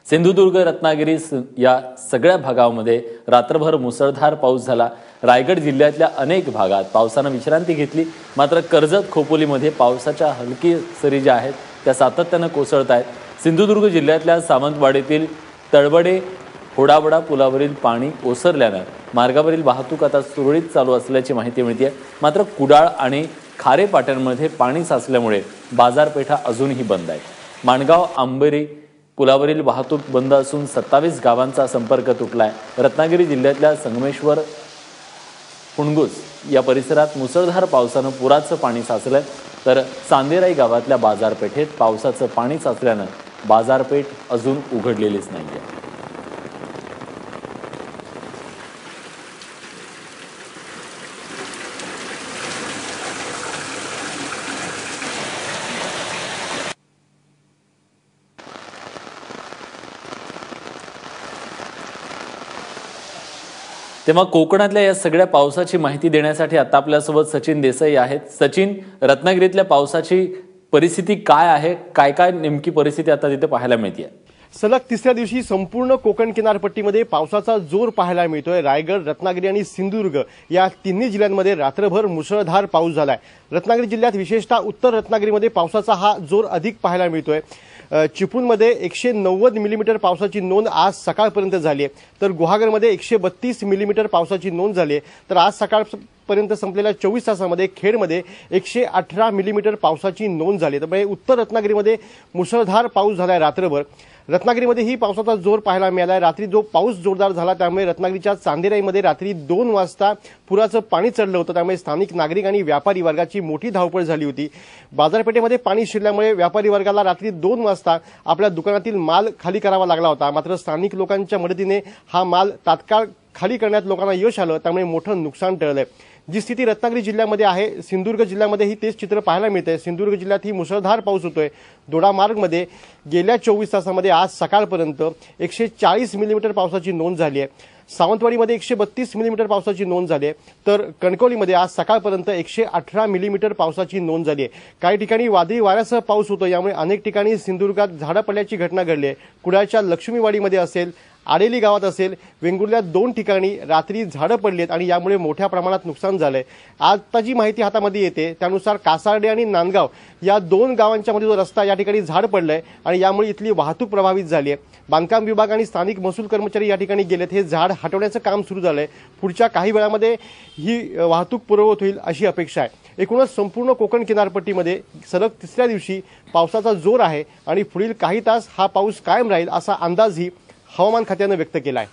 सिंधुदुर्ग रत्नागिरी या सगळ्या भागांमध्ये रात्रभर मुसळधार पाऊस झाला। रायगड जिल्ह्यातल्या अनेक भागात पावसाने विश्रांती घेतली, मात्र कर्जत खोपोलीमध्ये पावसाच्या हलकी सरी ज्या आहेत त्या सातत्याने कोसळत आहेत। सिंधुदुर्ग जिल्ह्यातल्या सावंतवाडीतील तळवडे होडावडा पुलावरील पाणी ओसरल्याने मार्गावरील वाहतूक आता सुरळीत चालू असल्याची माहिती मिळते। मात्र कुडाळ आणि खारे पाट्यांमध्ये पाणी साचल्यामुळे बाजारपेठा अजूनही बंद आहेत। माणगाव आंबेरी पुलावरील वाहतूक बंद असून 27 गावांचा संपर्क तुटलाय। रत्नागिरी जिल्ह्यातल्या संगमेश्वर पुणगुस या परिसरात मुसळधार पावसाने पुराचं पाणी साचलंय, तर चांदेराई गावातल्या बाजारपेठेत पावसाचं पाणी साचल्याने बाजारपेठ अजून उघडलेलीच नाहीये। तेव्हा कोकणातल्या या सगळ्या पावसाची माहिती देण्यासाठी आता आपल्यासोबत सचिन देसाई आहेत। सचिन, रत्नागिरीतल्या पावसाची परिस्थिती काय आहे, काय काय नेमकी परिस्थिती आता तिथे पाहायला मिळते? सलग तिसऱ्या दिवशी संपूर्ण कोकण किनारपट्टीमध्ये पावसाचा जोर पाहायला मिळतोय। रायगड, रत्नागिरी आणि सिंधुदुर्ग या तिन्ही जिल्ह्यांमध्ये रात्रभर मुसळधार पाऊस झालाय। रत्नागिरी जिल्ह्यात विशेषतः उत्तर रत्नागिरीमध्ये पावसाचा हा जोर अधिक पाहायला मिळतोय। चिपळूणमध्ये 190 मिलीमीटर पावसाची नोंद आज सकाळपर्यंत झाली आहे, तर गुहागरमध्ये 132 मिलीमीटर पावसाची नोंद झाली आहे, तर आज सकाळपर्यंत संपलेल्या 24 तासामध्ये खेडमध्ये 118 मिलीमीटर पावसाची नोंद झाली। त्यामुळे उत्तर रत्नागिरीमध्ये मुसळधार पाऊस झालाय रात्रभर। रत्नागिरीमध्ये ही पावसाचा जोर पाहायला मिळाला। रात्री जो पाऊस जोरदार झाला त्यामुळे रत्नागिरीच्या चांदेराईमध्ये रात्री 2 वाजता पुराचं पाणी चढलं होतं, त्यामुळे स्थानिक नागरिक आणि व्यापारी वर्गाची मोठी धावपळ झाली होती। बाजारपेठेमध्ये पाणी शिरल्यामुळे व्यापारी वर्गाला रात्री 2 वाजता आपल्या दुकानातील माल खाली करावा लागला होता, मात्र स्थानिक लोकांच्या मदतीने हा माल तात्काळ खाली करण्यात लोकांना यश आलं, त्यामुळे मोठं नुकसान टळलंय। जी स्थिती रत्नागिरी जिल्ह्यामध्ये आहे, सिंधुदुर्ग जिल्ह्यामध्येही तेच चित्र पाहायला मिळतंय। सिंधुदुर्ग जिल्ह्यात ही मुसळधार पाऊस होतोय। दोडामार्गमध्ये गेल्या 24 तासामध्ये आज सकाळपर्यंत 140 मिलीमीटर पावसाची नोंद झाली आहे। सावंतवाडीमध्ये 132 मिलीमीटर पावसाची नोंद झाली आहे, तर कणकवलीमध्ये आज सकाळपर्यंत 118 मिलीमीटर पावसाची नोंद झाली आहे। काही ठिकाणी वादळी वाऱ्यासह पाऊस होतो, यामुळे अनेक ठिकाणी सिंधुदुर्गात झाडं पडल्याची घटना घडली आहे। कुडाळच्या लक्ष्मीवाडीमध्ये असेल, आडेली गावात असेल, वेंगुर्ल्यात 2 ठिकाणी रात्री झाडं पडलीत आणि यामुळे मोठ्या प्रमाणात नुकसान झालंय। आता जी माहिती हातामध्ये येते त्यानुसार कासार्डे आणि नांदगाव या 2 गावांच्या मध्ये जो रस्ता या ठिकाणी झाड पडलंय आणि यामुळे इथली वाहतूक प्रभावित झाली आहे। बांधकाम विभाग आणि स्थानिक महसूल कर्मचारी या ठिकाणी गेलेत, हे झाड हटवण्याचं काम सुरू झालंय। पुढच्या काही वेळामध्ये ही वाहतूक पूर्ववत होईल अशी अपेक्षा आहे। एकूणच संपूर्ण कोकण किनारपट्टीमध्ये सलग तिसऱ्या दिवशी पावसाचा जोर आहे आणि पुढील काही तास हा पाऊस कायम राहील असा अंदाजही हवामान खात्याने व्यक्त केला आहे।